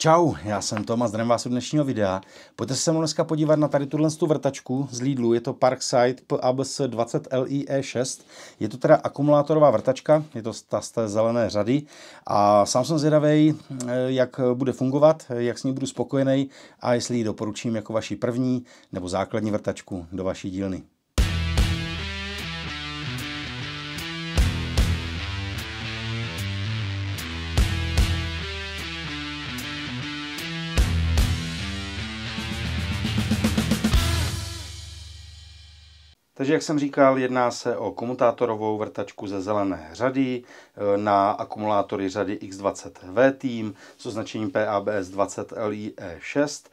Čau, já jsem Tom a zdravím vás u dnešního videa. Pojďte se mnou dneska podívat na tady tuhle vrtačku z Lidlu. Je to Parkside PABS 20 LIE6. Je to teda akumulátorová vrtačka, je to z té zelené řady. A sám jsem zvědavý, jak bude fungovat, jak s ní budu spokojený a jestli ji doporučím jako vaši první nebo základní vrtačku do vaší dílny. Takže jak jsem říkal, jedná se o komutátorovou vrtačku ze zelené řady na akumulátory řady X20V Team s označením PABS 20 LIE6.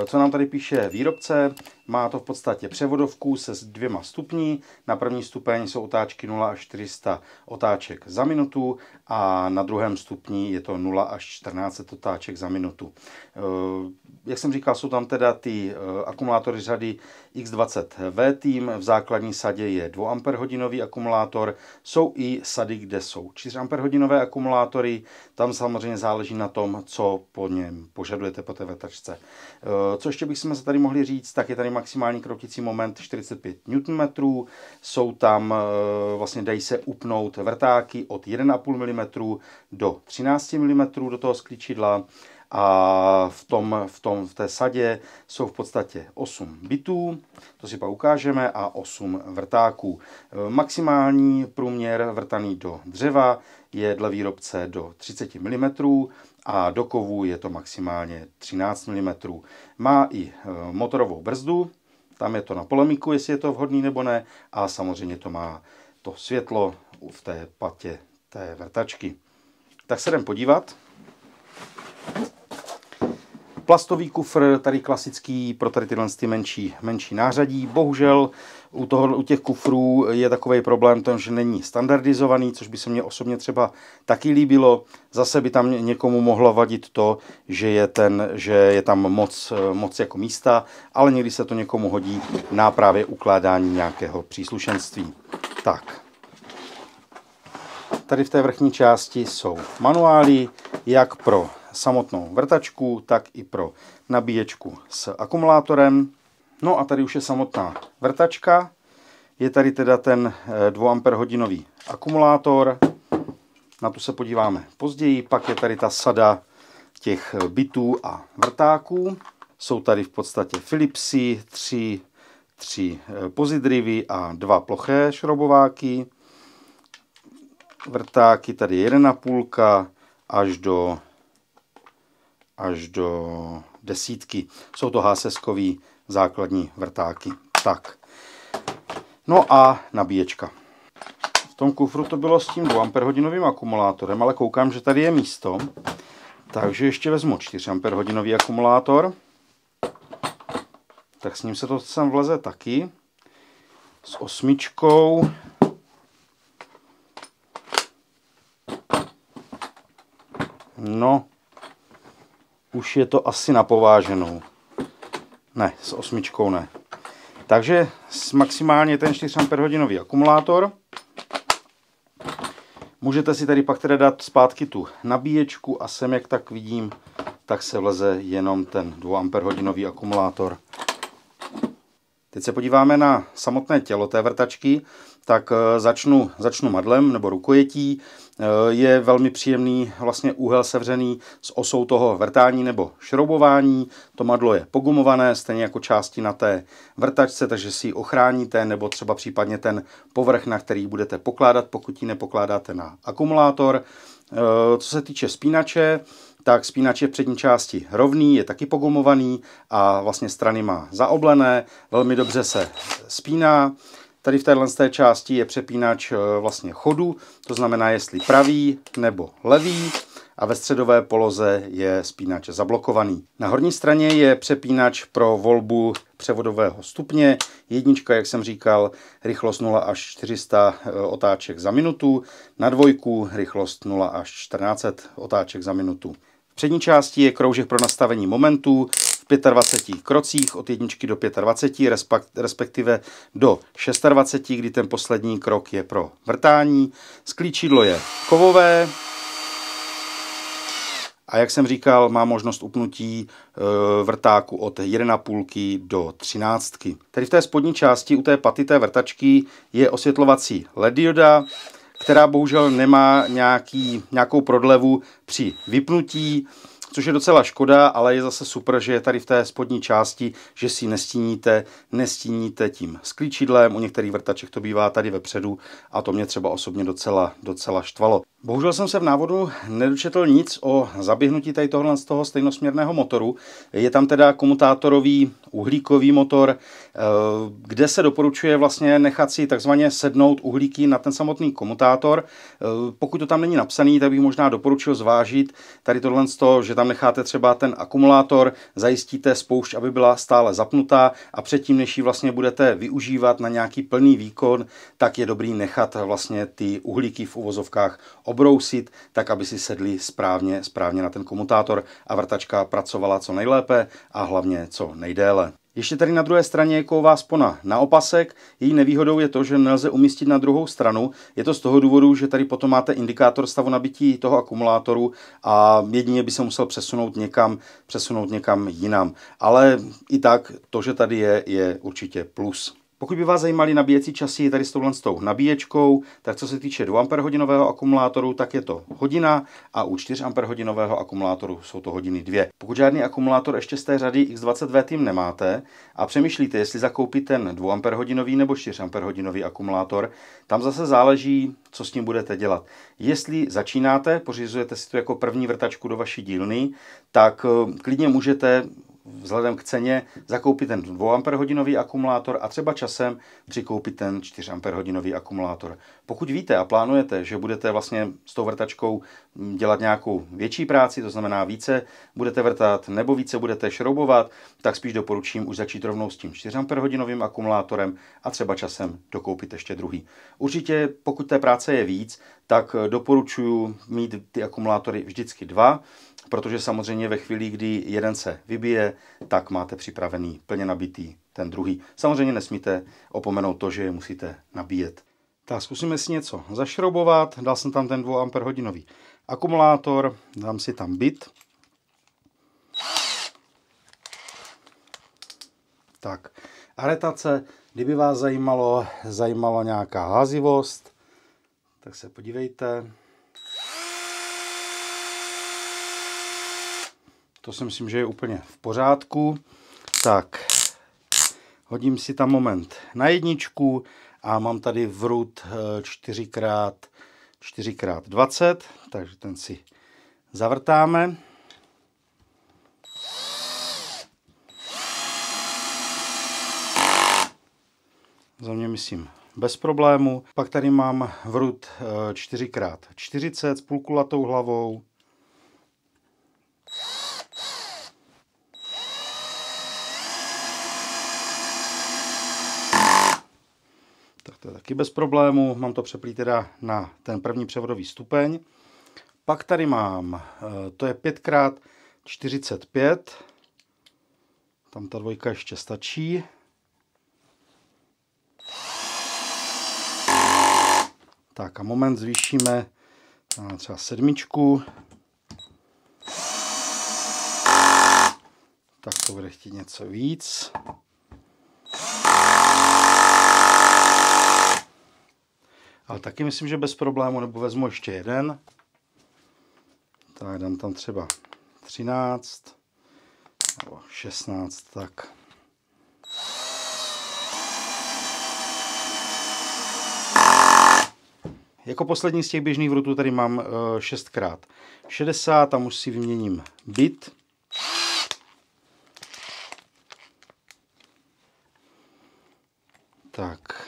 Co nám tady píše výrobce? Má to v podstatě převodovku se 2 stupni. Na první stupeň jsou otáčky 0 až 400 otáček za minutu a na druhém stupni je to 0 až 1400 otáček za minutu. Jak jsem říkal, jsou tam teda ty akumulátory řady X20V Team. V základní sadě je 2 Ah akumulátor. Jsou i sady, kde jsou 4 Ah akumulátory. Tam samozřejmě záleží na tom, co po něm požadujete po té vrtačce. Co ještě bychom se tady mohli říct, tak je tady maximální kroutící moment 45 Nm. Jsou tam, vlastně dají se upnout vrtáky od 1,5 mm do 13 mm do toho sklíčidla. A v té sadě jsou v podstatě 8 bitů, to si pak ukážeme, a 8 vrtáků. Maximální průměr vrtaný do dřeva je dle výrobce do 30 mm a do kovu je to maximálně 13 mm. Má i motorovou brzdu, tam je to na polemiku, jestli je to vhodný nebo ne, a samozřejmě to má to světlo v té patě té vrtačky. Tak se jdem podívat. Plastový kufr, tady klasický pro tady tyhle menší nářadí. Bohužel u těch kufrů je takový problém, že není standardizovaný, což by se mně osobně třeba taky líbilo. Zase by tam někomu mohlo vadit to, že je tam moc jako místa, ale někdy se to někomu hodí na právě ukládání nějakého příslušenství. Tak. Tady v té vrchní části jsou manuály, jak pro samotnou vrtačku, tak i pro nabíječku s akumulátorem. No a tady už je samotná vrtačka. Je tady teda ten 2 Ah akumulátor. Na tu se podíváme později. Pak je tady ta sada těch bitů a vrtáků. Jsou tady v podstatě Philipsy, 3 pozidrivy a 2 ploché šrobováky. Vrtáky tady 1,5 až do 10. Jsou to HSS-kový základní vrtáky. Tak. No a nabíječka. V tom kufru to bylo s tím 2 Ah akumulátorem, ale koukám, že tady je místo. Takže ještě vezmu 4 Ah akumulátor. Tak s ním se to sem vleze taky. S 8. No, už je to asi na pováženou. Ne, s 8 ne. Takže maximálně ten 4 Ah akumulátor. Můžete si tady pak teda dát zpátky tu nabíječku a sem, jak tak vidím, tak se vleze jenom ten 2 Ah akumulátor. Teď se podíváme na samotné tělo té vrtačky. Tak začnu madlem nebo rukojetí. Je velmi příjemný vlastně úhel sevřený s osou toho vrtání nebo šroubování. To madlo je pogumované, stejně jako části na té vrtačce, takže si ji ochráníte, nebo třeba případně ten povrch, na který budete pokládat, pokud ji nepokládáte na akumulátor. Co se týče spínače, tak spínač je v přední části rovný, je taky pogumovaný a vlastně strany má zaoblené, velmi dobře se spíná. Tady v této části je přepínač vlastně chodu, to znamená jestli pravý nebo levý, a ve středové poloze je spínač zablokovaný. Na horní straně je přepínač pro volbu převodového stupně. 1, jak jsem říkal, rychlost 0 až 400 otáček za minutu, na 2 rychlost 0 až 1400 otáček za minutu. V přední části je kroužek pro nastavení momentů v 25 krocích od 1 do 25, respektive do 26, kdy ten poslední krok je pro vrtání. Sklíčidlo je kovové A jak jsem říkal, má možnost upnutí vrtáku od 1,5 do 13. Tady v té spodní části u té paty té vrtačky je osvětlovací LED dioda, která bohužel nemá nějakou prodlevu při vypnutí, což je docela škoda, ale je zase super, že je tady v té spodní části, že si nestíníte tím sklíčidlem. U některých vrtaček to bývá tady vepředu a to mě třeba osobně docela štvalo. Bohužel jsem se v návodu nedočetl nic o zaběhnutí tady tohle z toho stejnosměrného motoru. Je tam teda komutátorový uhlíkový motor, kde se doporučuje vlastně nechat si takzvaně sednout uhlíky na ten samotný komutátor. Pokud to tam není napsaný, tak bych možná doporučil zvážit tady tohle z toho, že tam necháte třeba ten akumulátor, zajistíte spoušť, aby byla stále zapnutá a předtím, než ji vlastně budete využívat na nějaký plný výkon, tak je dobrý nechat vlastně ty uhlíky v uvozovkách obrousit, tak aby si sedli správně na ten komutátor a vrtačka pracovala co nejlépe a hlavně co nejdéle. Ještě tady na druhé straně je kovová spona na opasek. Její nevýhodou je to, že nelze umístit na druhou stranu. Je to z toho důvodu, že tady potom máte indikátor stavu nabití toho akumulátoru a jedině by se musel přesunout někam jinam. Ale i tak to, že tady je určitě plus. Pokud by vás zajímaly nabíjecí časy tady s touhle nabíječkou, tak co se týče 2 Ah akumulátoru, tak je to hodina a u 4 Ah akumulátoru jsou to hodiny 2. Pokud žádný akumulátor ještě z té řady X20V Team nemáte a přemýšlíte, jestli zakoupit ten 2 Ah nebo 4 Ah akumulátor, tam zase záleží, co s tím budete dělat. Jestli začínáte, pořizujete si to jako první vrtačku do vaší dílny, tak klidně můžete vzhledem k ceně zakoupit ten 2 Ah akumulátor a třeba časem přikoupit ten 4 Ah akumulátor. Pokud víte a plánujete, že budete vlastně s tou vrtačkou dělat nějakou větší práci, to znamená více budete vrtat nebo více budete šroubovat, tak spíš doporučím už začít rovnou s tím 4 Ah akumulátorem a třeba časem dokoupit ještě druhý. Určitě, pokud té práce je víc, tak doporučuji mít ty akumulátory vždycky 2, protože samozřejmě ve chvíli, kdy jeden se vybije, tak máte připravený plně nabitý ten druhý. Samozřejmě nesmíte opomenout to, že je musíte nabíjet. Tak zkusíme si něco zašroubovat. Dal jsem tam ten 2 Ah akumulátor, dám si tam bit. Tak, aretace, kdyby vás zajímalo nějaká házivost, tak se podívejte. To si myslím, že je úplně v pořádku. Tak, hodím si tam moment na jedničku a mám tady vrut 4x20, takže ten si zavrtáme. Za mě myslím bez problému. Pak tady mám vrut 4x40 s půlkulatou hlavou. Tak to je taky bez problému. Mám to přeplý teda na ten první převodový stupeň. Pak tady mám, to je 5x45. Tam ta dvojka ještě stačí. Tak a moment zvýšíme na třeba 7. Tak to bude chtít něco víc. Ale taky myslím, že bez problému, nebo vezmu ještě jeden. Tak dám tam třeba 13 nebo 16, tak. Jako poslední z těch běžných vrutů tady mám 6x60, tam už si vyměním bit. Tak.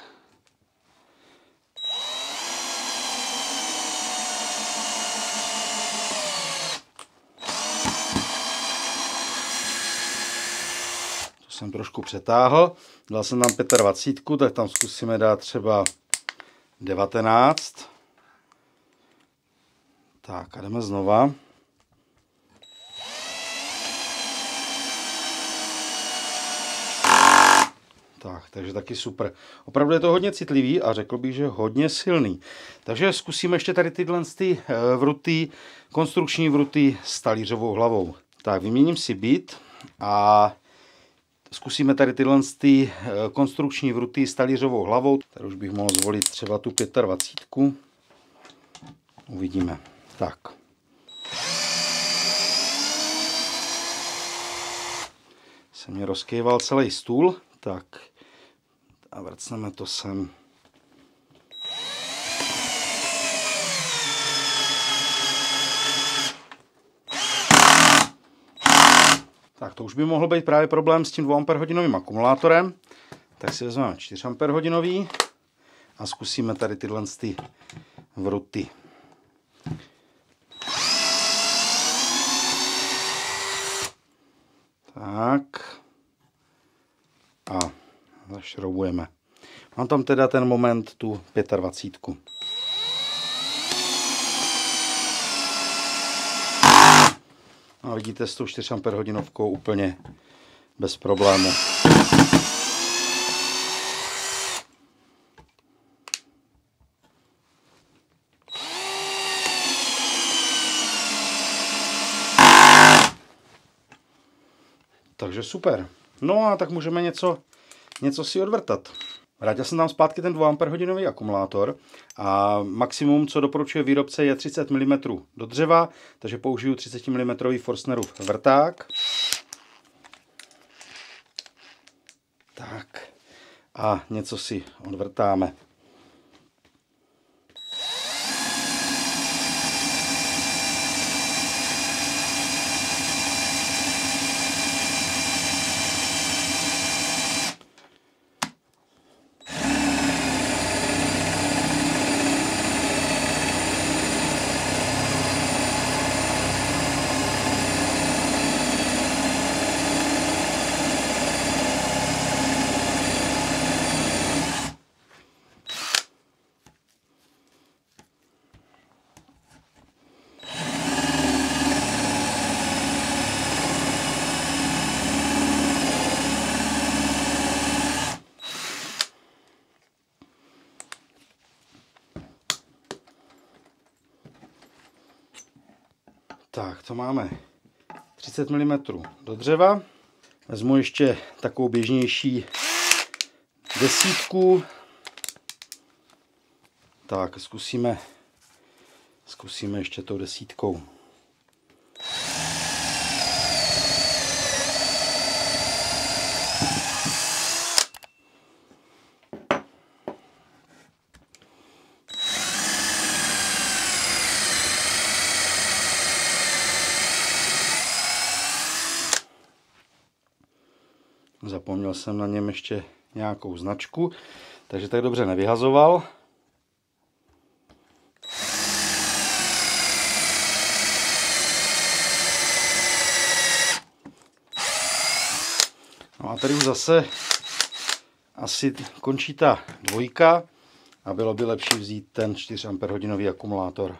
To jsem trošku přetáhl. Dal jsem tam 25, tak tam zkusíme dát třeba 19. Tak a jdeme znova. Tak, takže taky super. Opravdu je to hodně citlivý a řekl bych, že hodně silný. Takže zkusíme ještě tady tyhle vruty, konstrukční vruty s talířovou hlavou. Tak, vyměním si bit a zkusíme tady tyhle konstrukční vruty s talířovou hlavou. Tady už bych mohl zvolit třeba tu 25. Uvidíme. Tak. Se mě rozkýval celý stůl. Tak. A vrcneme to sem. Tak to už by mohl být právě problém s tím 2 Ah akumulátorem. Tak si vezmeme 4 Ah a zkusíme tady tyhle vruty. Tak. A zašroubujeme. Mám tam teda ten moment tu 25. A vidíte, s tou 4 Ah úplně bez problému. Takže super. No a tak můžeme něco si odvrtat. Vrátil jsem tam zpátky ten 2 Ah akumulátor a maximum, co doporučuje výrobce, je 30 mm do dřeva, takže použiju 30 mm Forstnerův vrták. Tak a něco si odvrtáme. Tak, to máme 30 mm do dřeva. Vezmu ještě takovou běžnější 10. Tak, zkusíme ještě tou 10. Zapomněl jsem na něm ještě nějakou značku, takže tak dobře nevyhazoval. No a tady už zase asi končí ta 2 a bylo by lepší vzít ten 4 Ah akumulátor.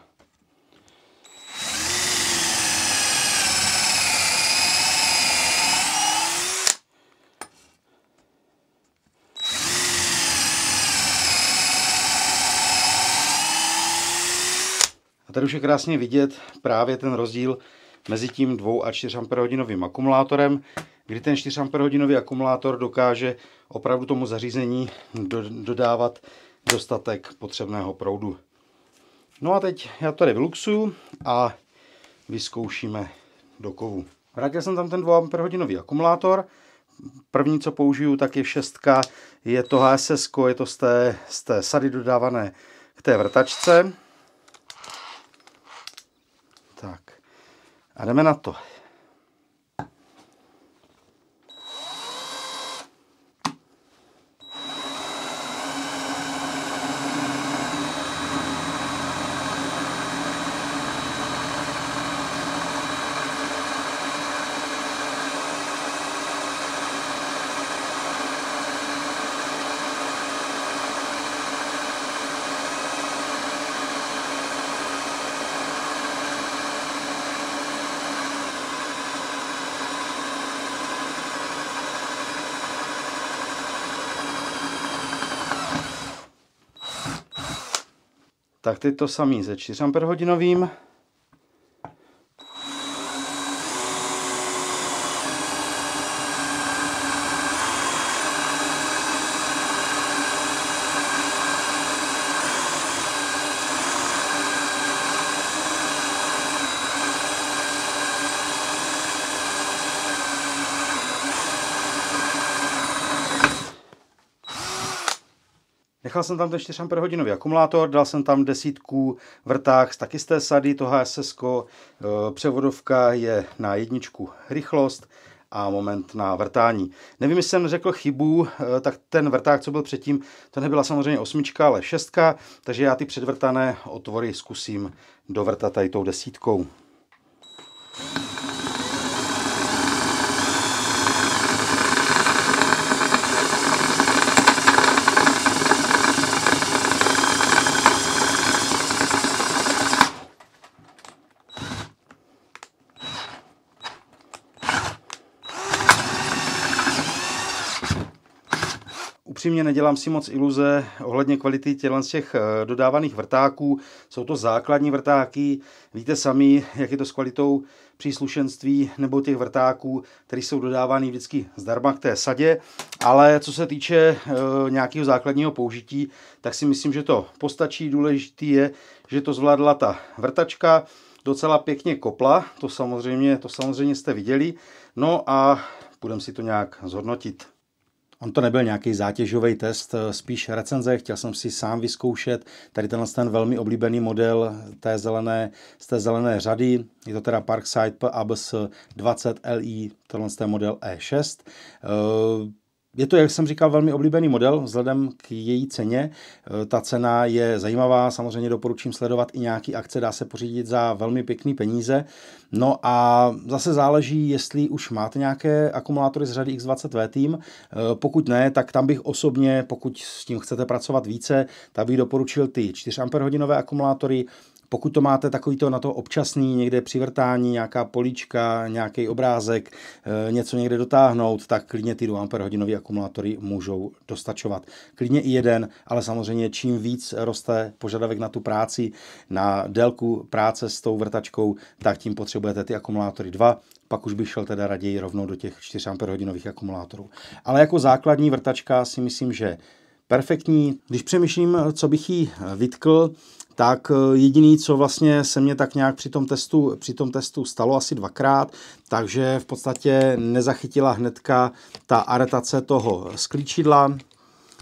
Tady už je krásně vidět právě ten rozdíl mezi tím 2 a 4 Ah akumulátorem, kdy ten 4 Ah akumulátor dokáže opravdu tomu zařízení dodávat dostatek potřebného proudu. No a teď já to tady vyluxuju a vyzkoušíme do kovu. Vrátil jsem tam ten 2 Ah akumulátor. První, co použiju, tak je 6. Je to HSS, je to z té sady dodávané k té vrtačce. Tak a jdeme na to. Tak teď to samý se 4 Ah. Nechal jsem tam ten 4 Ah akumulátor, dal jsem tam 10 vrták taky z té sady, to HSS, převodovka je na 1 rychlost a moment na vrtání. Nevím, jestli jsem řekl chybu, tak ten vrták, co byl předtím, to nebyla samozřejmě 8, ale 6, takže já ty předvrtané otvory zkusím dovrtat tady tou 10. Upřímně nedělám si moc iluze ohledně kvality těch dodávaných vrtáků. Jsou to základní vrtáky. Víte sami, jak je to s kvalitou příslušenství nebo těch vrtáků, které jsou dodávány vždycky zdarma k té sadě. Ale co se týče nějakého základního použití, tak si myslím, že to postačí. Důležitý je, že to zvládla ta vrtačka. Docela pěkně kopla, to samozřejmě jste viděli. No a budeme si to nějak zhodnotit. On to nebyl nějaký zátěžový test, spíš recenze, chtěl jsem si sám vyzkoušet tady ten velmi oblíbený model z té zelené řady, je to teda Parkside PABS 20 Li, tenhle model E6. Je to, jak jsem říkal, velmi oblíbený model vzhledem k její ceně. Ta cena je zajímavá, samozřejmě doporučím sledovat i nějaký akce, dá se pořídit za velmi pěkný peníze. No a zase záleží, jestli už máte nějaké akumulátory z řady X20V Team. Pokud ne, tak tam bych osobně, pokud s tím chcete pracovat více, tak bych doporučil ty 4 Ah akumulátory. Pokud to máte takovýto na to občasný, někde při vrtání, nějaká políčka, nějaký obrázek, něco někde dotáhnout, tak klidně ty 2 Ah akumulátory můžou dostačovat. Klidně i jeden, ale samozřejmě čím víc roste požadavek na tu práci, na délku práce s tou vrtačkou, tak tím potřebujete ty akumulátory 2. Pak už bych šel teda raději rovnou do těch 4 Ah akumulátorů. Ale jako základní vrtačka si myslím, že perfektní. Když přemýšlím, co bych jí vytkl, tak jediný, co vlastně se mě tak nějak při tom testu stalo asi 2krát, takže v podstatě nezachytila hnedka ta aretace toho sklíčidla,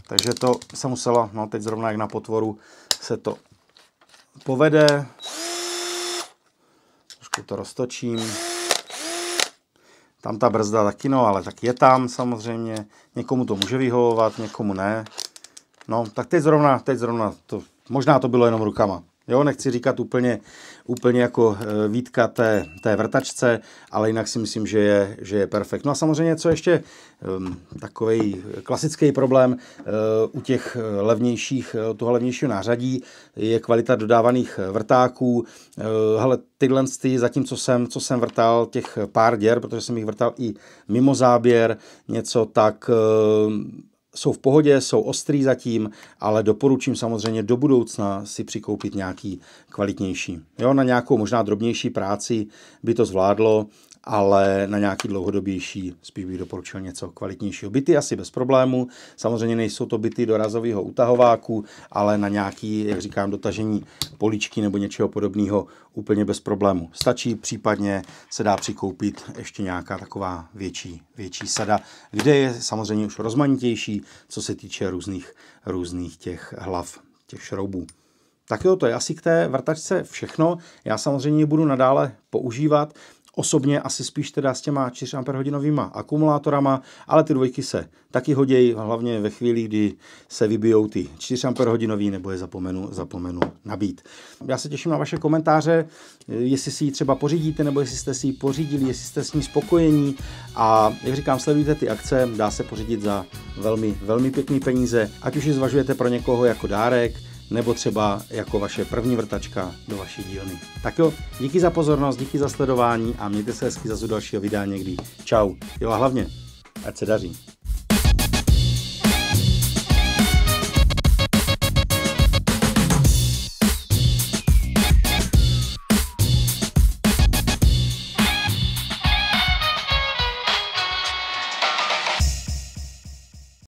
takže to se muselo, no teď zrovna jak na potvoru se to povede. Trošku to roztočím. Tam ta brzda taky, no, ale tak je tam samozřejmě. Někomu to může vyhovovat, někomu ne. No, tak teď zrovna to, možná to bylo jenom rukama. Jo, nechci říkat úplně jako výtka té vrtačce, ale jinak si myslím, že je perfekt. No a samozřejmě, co ještě takový klasický problém u těch toho levnějšího nářadí je kvalita dodávaných vrtáků. Hele, tyhle zatím, co jsem vrtal, těch pár děr, protože jsem jich vrtal i mimo záběr, něco tak... Jsou v pohodě, jsou ostrý zatím, ale doporučím samozřejmě do budoucna si přikoupit nějaký kvalitnější. Jo, na nějakou možná drobnější práci by to zvládlo, ale na nějaký dlouhodobější spíš bych doporučil něco kvalitnějšího. Byty asi bez problému, samozřejmě nejsou to byty do razového utahováku, ale na nějaký, jak říkám, dotažení políčky nebo něčeho podobného úplně bez problému. Stačí, případně se dá přikoupit ještě nějaká taková větší sada, kde je samozřejmě už rozmanitější, co se týče různých těch hlav, těch šroubů. Tak jo, to je asi k té vrtačce všechno. Já samozřejmě budu nadále používat. Osobně asi spíš teda s těma 4 Ah akumulátorama, ale ty dvojky se taky hodějí, hlavně ve chvíli, kdy se vybijou ty 4 Ah nebo je zapomenu nabít. Já se těším na vaše komentáře, jestli si ji třeba pořídíte, nebo jestli jste si ji pořídili, jestli jste s ní spokojení a jak říkám, sledujte ty akce, dá se pořídit za velmi, velmi pěkný peníze, ať už ji zvažujete pro někoho jako dárek, nebo třeba jako vaše první vrtačka do vaší dílny. Tak jo, díky za pozornost, díky za sledování a mějte se hezky zase u dalšího videa někdy. Čau. Jo a hlavně, ať se daří.